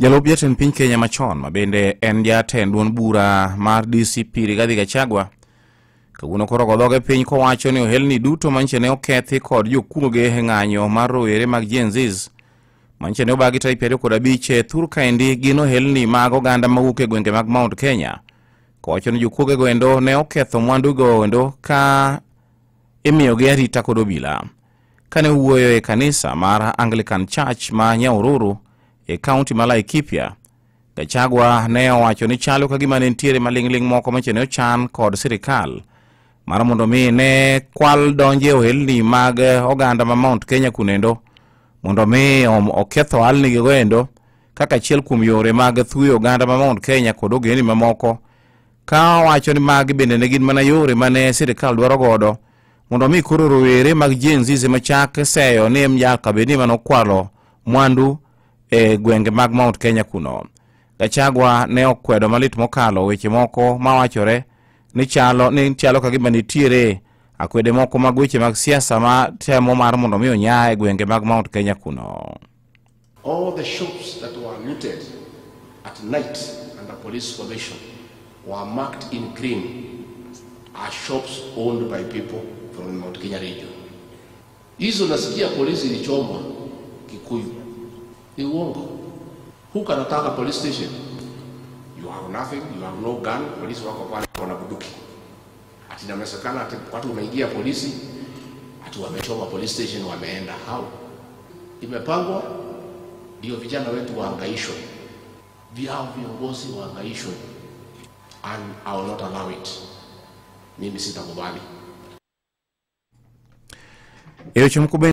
Jalup jatend piny Kenya machon mabende en jatend duond bura mar DCP Rigathi Gachagua kawuono koro godhoge piny kowacho ni ohelni duto manche ne okethi kod jokuoge e ng'anyo mar rowere mag Gen Z manche ne obagi tarik 25 thur kaendi gin ohelni mag oganda mawuok e gwenge mag Mount Kenya. Kowacho ni jokuoge go endo ne oketho mwandu go endo ka imiyogi arita kod obila. Kane wuoyo e kanisa mar Anglican Church ma Nyahururu e kaunti ma Laikipia, Gachagua ne owacho ni chalo ka gima ne nitiere maling'ling moko manche ne ochan kod sirikal mar mondo mi ne kwal donje ohelni mag oganda ma Mount Kenya kunendo mondo mi oketho alni go endo kaka achiel kuom yore mag thuyo oganda ma Mount Kenya kod ogeni mamoko, ka owacho ni magi bende ne gin mana yore mane sirikal dwaro godo mondo mi koro rowere mag Gen Z machak seyo ni mjaka beni manokwalo mwandu e gwenge mag Mount Kenya kuno. Gachagua ne okwedo malit mokalo weche moko mawachore ni chalo ka gima nitiere akwede moko mag weche mag siasa ma temo mar mondo mi onya e gwenge mag Mount Kenya kuno. All the shops that were looted at night under police supervision were marked in green as shops owned by people from the Mount Kenya region. Hizo nasikia polisi ilichomwa Kikuyu. Ni uongo. Who can attack a police station? You have nothing, you have no gun, polisi wako pale wana bunduki. Ati namesekana ati watu wameingia polisi, ati wamechoma police station wameenda. How? Imepangwa ndio vijana wetu wahangaishwe. Viongozi wahangaishwe. And I will not allow it. Mimi sitakubali.